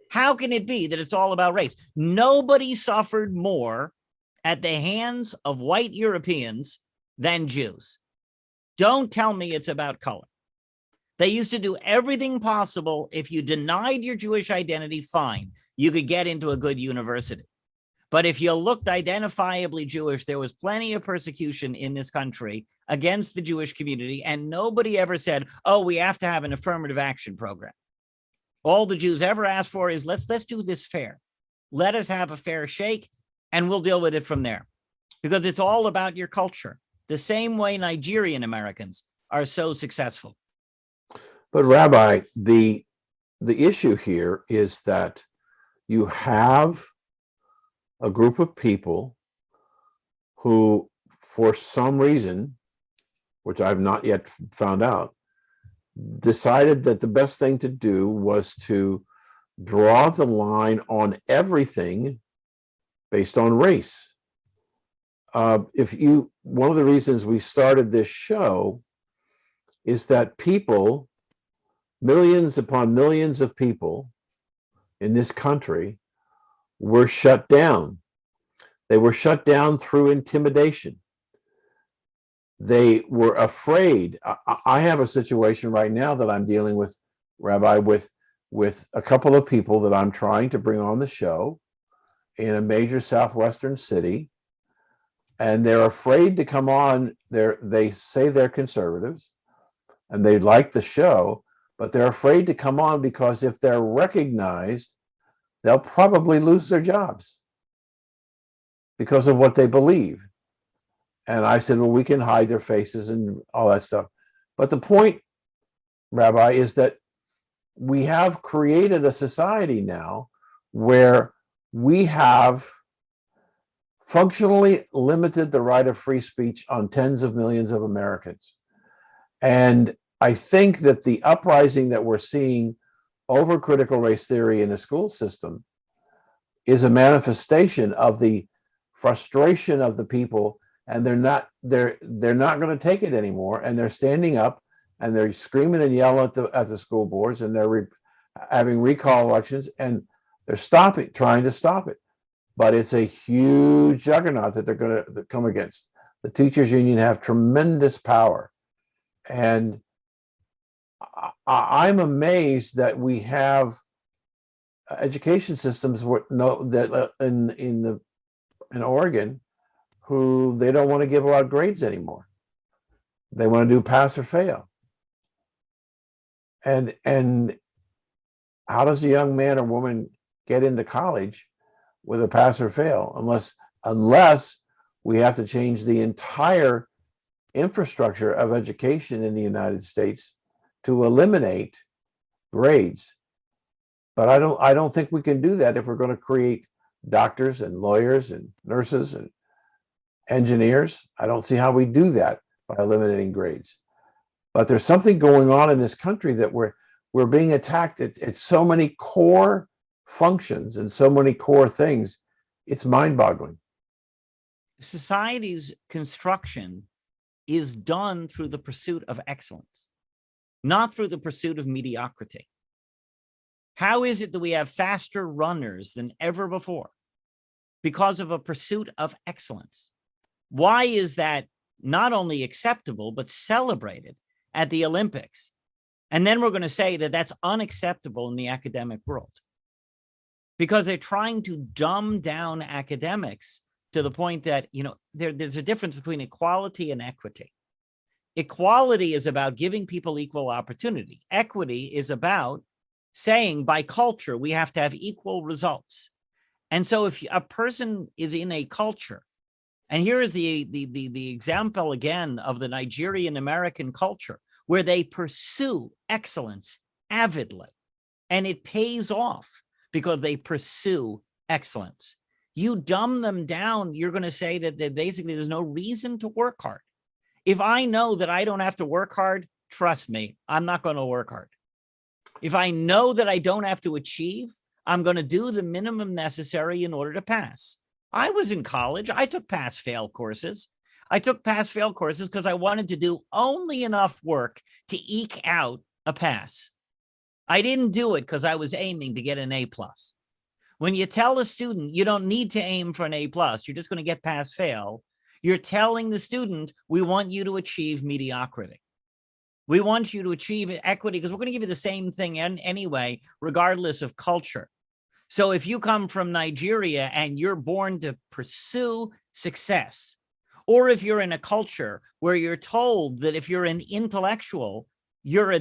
S2: How can it be that it's all about race? Nobody suffered more at the hands of white Europeans than Jews. Don't tell me it's about color. They used to do everything possible. If you denied your Jewish identity, fine, you could get into a good university. But if you looked identifiably Jewish, there was plenty of persecution in this country against the Jewish community, and nobody ever said, oh, we have to have an affirmative action program. All the Jews ever asked for is, let's do this fair. Let us have a fair shake, and we'll deal with it from there. Because it's all about your culture, the same way Nigerian Americans are so successful.
S1: But Rabbi, the issue here is that you have a group of people who, for some reason, which I've not yet found out, decided that the best thing to do was to draw the line on everything based on race. One of the reasons we started this show is that people, millions upon millions of people in this country, were shut down. They were shut down through intimidation. They were afraid. I have a situation right now that I'm dealing with, Rabbi, with a couple of people that I'm trying to bring on the show in a major southwestern city, and they're afraid to come on. They say they're conservatives and they like the show, but they're afraid to come on because if they're recognized, they'll probably lose their jobs because of what they believe. And I said, well, we can hide their faces and all that stuff. But the point, Rabbi, is that we have created a society now where we have functionally limited the right of free speech on tens of millions of Americans. And I think that the uprising that we're seeing over critical race theory in the school system is a manifestation of the frustration of the people, and they're not going to take it anymore, and they're standing up and they're screaming and yelling at the school boards, and they're having recall elections, and they're trying to stop it. But it's a huge juggernaut that they're going to come against. The teachers union have tremendous power, and I'm amazed that we have education systems in Oregon who they don't want to give out grades anymore. They want to do pass or fail. And how does a young man or woman get into college with a pass or fail unless we have to change the entire infrastructure of education in the United States to eliminate grades? But I don't think we can do that if we're going to create doctors and lawyers and nurses and engineers. I don't see how we do that by eliminating grades. But there's something going on in this country that we're being attacked at so many core functions and so many core things. It's mind-boggling.
S2: Society's construction is done through the pursuit of excellence, not through the pursuit of mediocrity. How is it that we have faster runners than ever before? Because of a pursuit of excellence. Why is that not only acceptable, but celebrated at the Olympics? And then we're going to say that that's unacceptable in the academic world, because they're trying to dumb down academics to the point that, you know, there's a difference between equality and equity. Equality is about giving people equal opportunity. Equity is about saying by culture, we have to have equal results. And so if a person is in a culture, and here is the example again of the Nigerian American culture, where they pursue excellence avidly, and it pays off because they pursue excellence. You dumb them down, you're going to say that basically there's no reason to work hard. If I know that I don't have to work hard, trust me, I'm not going to work hard. If I know that I don't have to achieve, I'm going to do the minimum necessary in order to pass. I was in college. I took pass-fail courses. I took pass-fail courses because I wanted to do only enough work to eke out a pass. I didn't do it because I was aiming to get an A+. When you tell a student you don't need to aim for an A+, you're just going to get pass-fail, you're telling the student, we want you to achieve mediocrity. We want you to achieve equity because we're going to give you the same thing anyway, regardless of culture. So if you come from Nigeria and you're born to pursue success, or if you're in a culture where you're told that if you're an intellectual, you're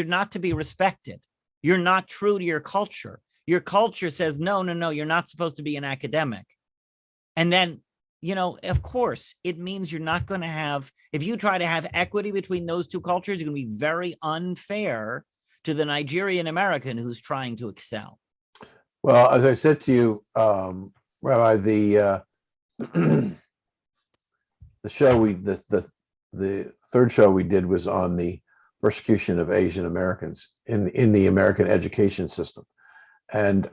S2: not to be respected, you're not true to your culture. Your culture says, no, you're not supposed to be an academic. And then, you know, of course, it means you're not going to have, if you try to have equity between those two cultures, you're going to be very unfair to the Nigerian American who's trying to excel.
S1: Well, as I said to you, Rabbi, the third show we did was on the persecution of Asian Americans in the American education system, and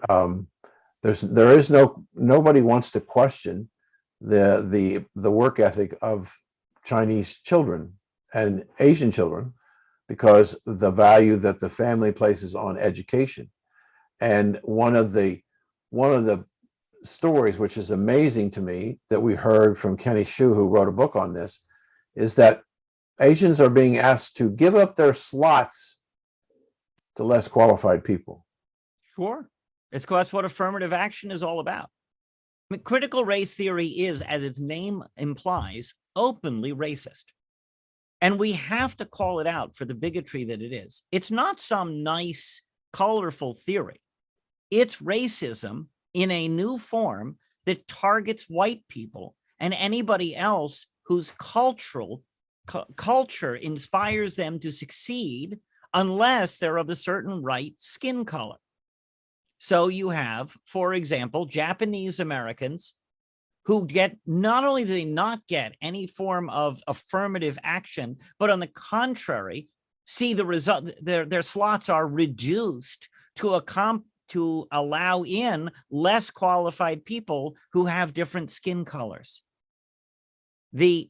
S1: nobody wants to question the work ethic of Chinese children and Asian children because the value that the family places on education. And one of the stories, which is amazing to me, that we heard from Kenny Xu, who wrote a book on this, is that Asians are being asked to give up their slots to less qualified people.
S2: Sure. That's what affirmative action is all about. I mean, critical race theory is, as its name implies, openly racist. And we have to call it out for the bigotry that it is. It's not some nice, colorful theory. It's racism in a new form that targets white people and anybody else whose culture inspires them to succeed unless they're of a certain right skin color. So you have, for example, Japanese Americans who get, not only do they not get any form of affirmative action, but on the contrary, see the result, their slots are reduced to allow in less qualified people who have different skin colors. The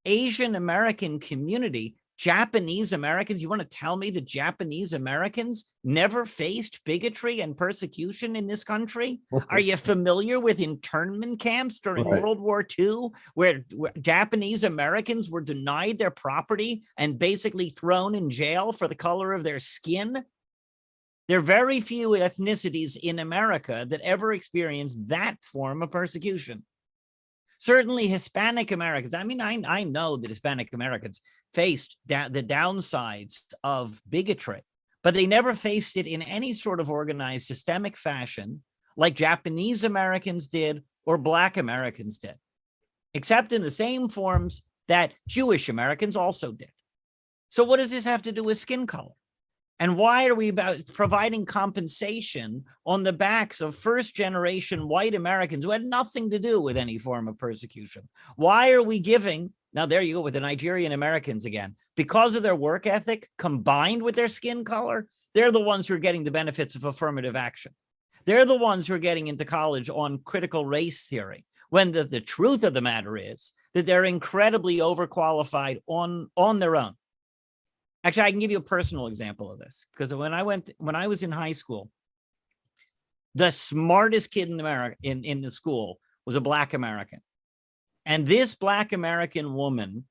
S2: Asian American community, Japanese Americans, you want to tell me that Japanese Americans never faced bigotry and persecution in this country? Are you familiar with internment camps during World War II, where Japanese Americans were denied their property and basically thrown in jail for the color of their skin? There are very few ethnicities in America that ever experienced that form of persecution. Certainly Hispanic Americans. I mean, I know that Hispanic Americans faced the downsides of bigotry, but they never faced it in any sort of organized systemic fashion like Japanese Americans did or Black Americans did, except in the same forms that Jewish Americans also did. So what does this have to do with skin color? And why are we about providing compensation on the backs of first-generation white Americans who had nothing to do with any form of persecution? Why are we giving, now there you go with the Nigerian Americans again, because of their work ethic combined with their skin color, they're the ones who are getting the benefits of affirmative action. They're the ones who are getting into college on critical race theory, when the truth of the matter is that they're incredibly overqualified on their own. Actually, I can give you a personal example of this, because when I was in high school, the smartest kid in America in the school was a Black American. And this Black American woman,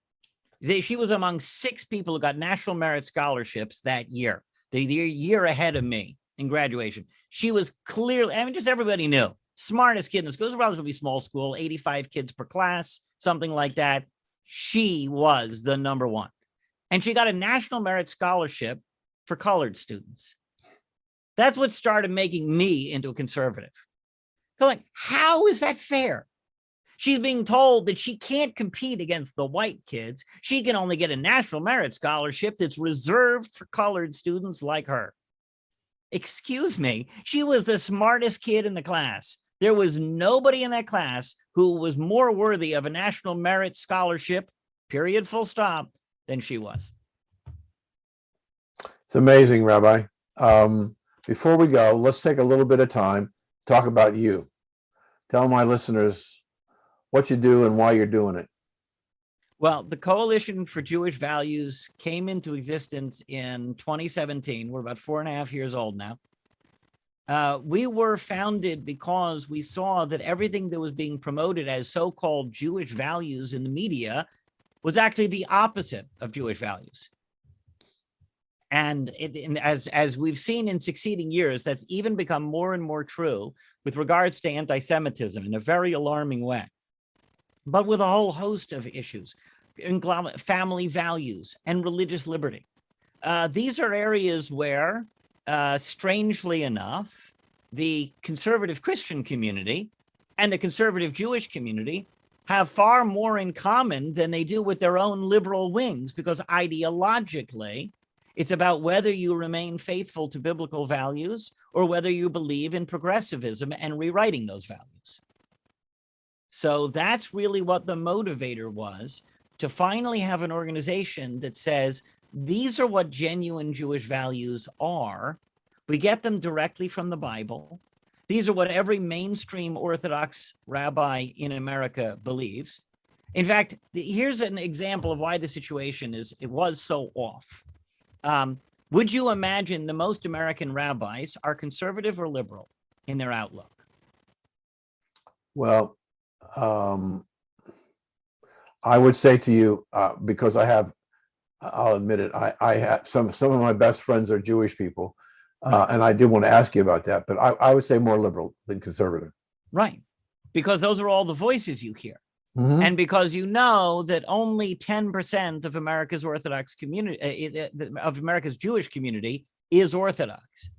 S2: she was among 6 people who got National Merit Scholarships that year, the year ahead of me in graduation. She was clearly, I mean, just everybody knew, smartest kid in the school. It was a relatively small school, 85 kids per class, something like that. She was the number one. And she got a National Merit Scholarship for colored students. That's what started making me into a conservative. So like, how is that fair? She's being told that she can't compete against the white kids. She can only get a National Merit Scholarship that's reserved for colored students like her. Excuse me, she was the smartest kid in the class. There was nobody in that class who was more worthy of a National Merit Scholarship, period, full stop, than she was.
S1: It's amazing, Rabbi. Before we go, let's take a little bit of time, talk about you. Tell my listeners what you do and why you're doing it.
S2: Well, the Coalition for Jewish Values came into existence in 2017. We're about 4.5 years old now. We were founded because we saw that everything that was being promoted as so-called Jewish values in the media was actually the opposite of Jewish values. And as we've seen in succeeding years, that's even become more and more true with regards to anti-Semitism in a very alarming way, but with a whole host of issues, family values and religious liberty. These are areas where, strangely enough, the conservative Christian community and the conservative Jewish community have far more in common than they do with their own liberal wings, because ideologically, it's about whether you remain faithful to biblical values or whether you believe in progressivism and rewriting those values. So that's really what the motivator was, to finally have an organization that says, these are what genuine Jewish values are. We get them directly from the Bible. These are what every mainstream Orthodox rabbi in America believes. In fact, here's an example of why the situation was so off. Would you imagine the most American rabbis are conservative or liberal in their outlook?
S1: Well, I would say to you, because I'll admit it, I have some of my best friends are Jewish people. And I did want to ask you about that, but I would say more liberal than conservative.
S2: Right. Because those are all the voices you hear.
S1: Mm-hmm.
S2: And because you know that only 10% of America's Orthodox community, of America's Jewish community, is Orthodox.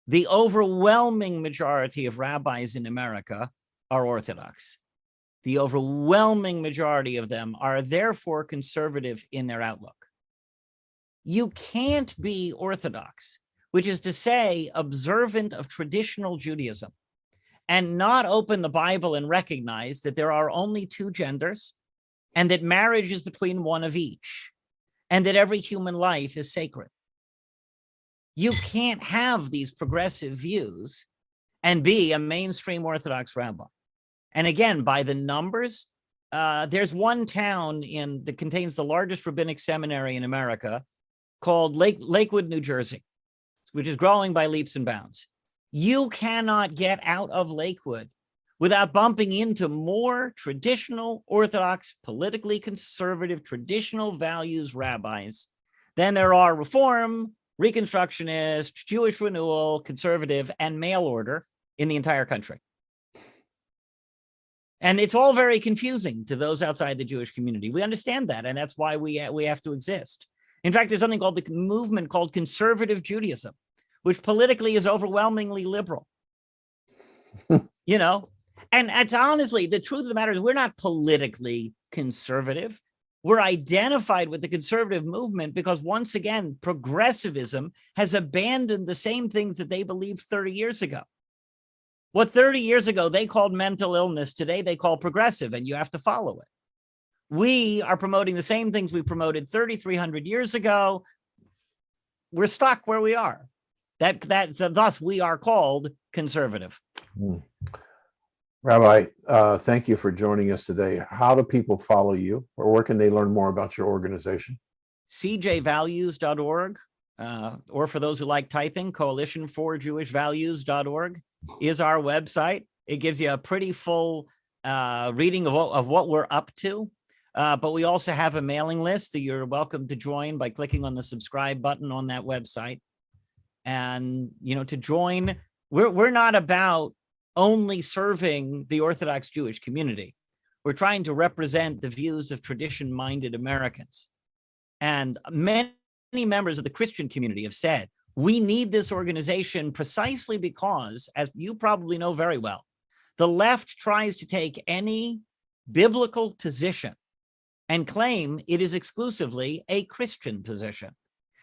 S2: The overwhelming majority of rabbis in America are Orthodox. The overwhelming majority of them are therefore conservative in their outlook. You can't be Orthodox, which is to say observant of traditional Judaism, and not open the Bible and recognize that there are only 2 genders and that marriage is between one of each and that every human life is sacred. You can't have these progressive views and be a mainstream Orthodox rabbi. And again, by the numbers, there's one town that contains the largest rabbinic seminary in America called Lakewood, New Jersey, which is growing by leaps and bounds. You cannot get out of Lakewood without bumping into more traditional Orthodox, politically conservative, traditional values rabbis than there are Reform, Reconstructionist, Jewish Renewal, Conservative, and Mail Order in the entire country. And it's all very confusing to those outside the Jewish community. We understand that, and that's why we have to exist. In fact, there's something called the movement called conservative Judaism, which politically is overwhelmingly liberal. You know, and it's honestly, the truth of the matter is we're not politically conservative. We're identified with the conservative movement because, once again, progressivism has abandoned the same things that they believed 30 years ago. What 30 years ago they called mental illness, today they call progressive, and you have to follow it. We are promoting the same things we promoted 3,300 years ago. We're stuck where we are. Thus we are called conservative.
S1: Rabbi, thank you for joining us today. How do people follow you, or where can they learn more about your organization?
S2: cjvalues.org, or for those who like typing, coalitionforjewishvalues.org is our website. It gives you a pretty full reading of what we're up to. But we also have a mailing list that you're welcome to join by clicking on the subscribe button on that website. And, you know, to join, we're not about only serving the Orthodox Jewish community. We're trying to represent the views of tradition-minded Americans. And many members of the Christian community have said, we need this organization precisely because, as you probably know very well, the left tries to take any biblical position and claim it is exclusively a Christian position.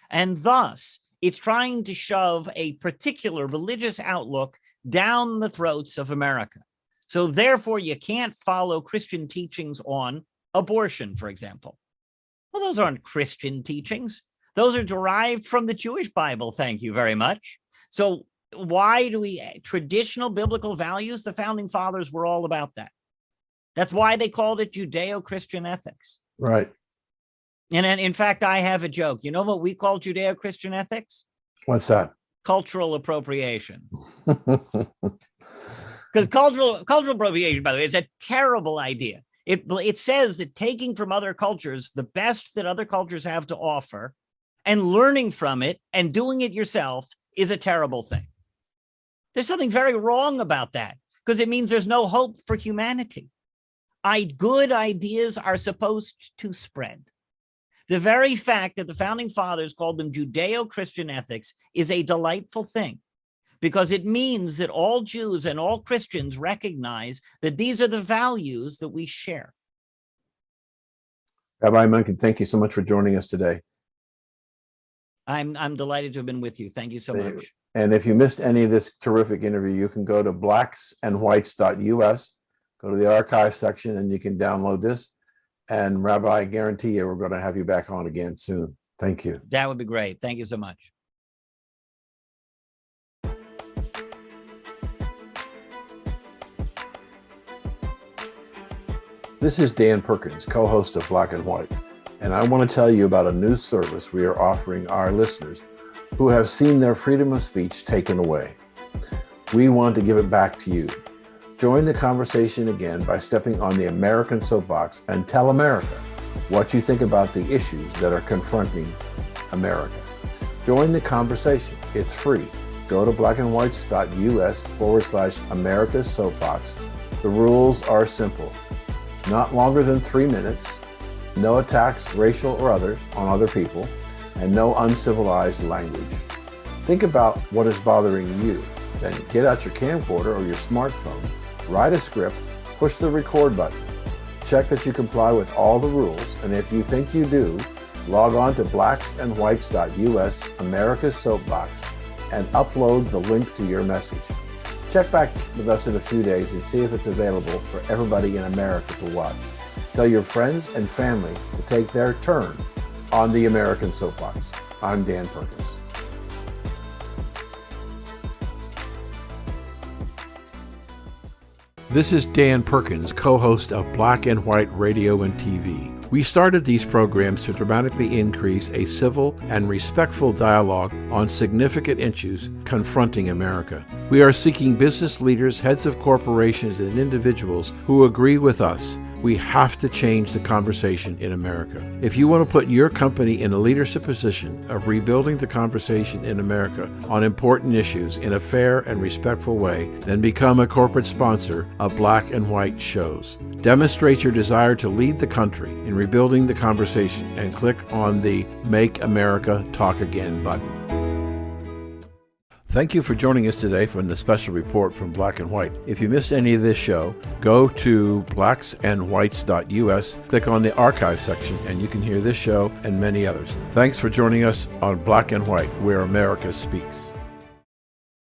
S2: And thus, it's trying to shove a particular religious outlook down the throats of America. So therefore, you can't follow Christian teachings on abortion, for example. Well, those aren't Christian teachings. Those are derived from the Jewish Bible, thank you very much. So why do traditional biblical values, the founding fathers were all about that. That's why they called it Judeo-Christian ethics.
S1: Right.
S2: And in fact, I have a joke. You know what we call Judeo-Christian ethics?
S1: What's that?
S2: Cultural appropriation. Because cultural appropriation, by the way, is a terrible idea. It says that taking from other cultures the best that other cultures have to offer and learning from it and doing it yourself is a terrible thing. There's something very wrong about that because it means there's no hope for humanity. Good ideas are supposed to spread. The very fact that the founding fathers called them Judeo-Christian ethics is a delightful thing because it means that all Jews and all Christians recognize that these are the values that we share.
S1: Rabbi Menken, thank you so much for joining us today.
S2: I'm delighted to have been with you. Thank you so much.
S1: And if you missed any of this terrific interview, you can go to blacksandwhites.us, go to the archive section, and you can download this. And Rabbi, I guarantee you, we're going to have you back on again soon. Thank you.
S2: That would be great. Thank you so much.
S1: This is Dan Perkins, co-host of Black and White, and I want to tell you about a new service we are offering our listeners who have seen their freedom of speech taken away. We want to give it back to you. Join the conversation again by stepping on the American soapbox and tell America what you think about the issues that are confronting America. Join the conversation. It's free. Go to blackandwhites.us/America's Soapbox. The rules are simple. Not longer than 3 minutes, no attacks, racial or others, on other people, and no uncivilized language. Think about what is bothering you. Then get out your camcorder or your smartphone, write a script, push the record button. Check that you comply with all the rules, and if you think you do, log on to blacksandwhites.us/America's Soapbox and upload the link to your message. Check back with us in a few days and see if it's available for everybody in America to watch. Tell your friends and family to take their turn on the American Soapbox. I'm Dan Perkins. This is Dan Perkins, co-host of Black and White Radio and TV. We started these programs to dramatically increase a civil and respectful dialogue on significant issues confronting America. We are seeking business leaders, heads of corporations, and individuals who agree with us We have to change the conversation in America. If you want to put your company in a leadership position of rebuilding the conversation in America on important issues in a fair and respectful way, then become a corporate sponsor of Black and White shows. Demonstrate your desire to lead the country in rebuilding the conversation and click on the Make America Talk Again button. Thank you for joining us today for the special report from Black and White. If you missed any of this show, go to blacksandwhites.us, click on the archive section, and you can hear this show and many others. Thanks for joining us on Black and White, where America speaks.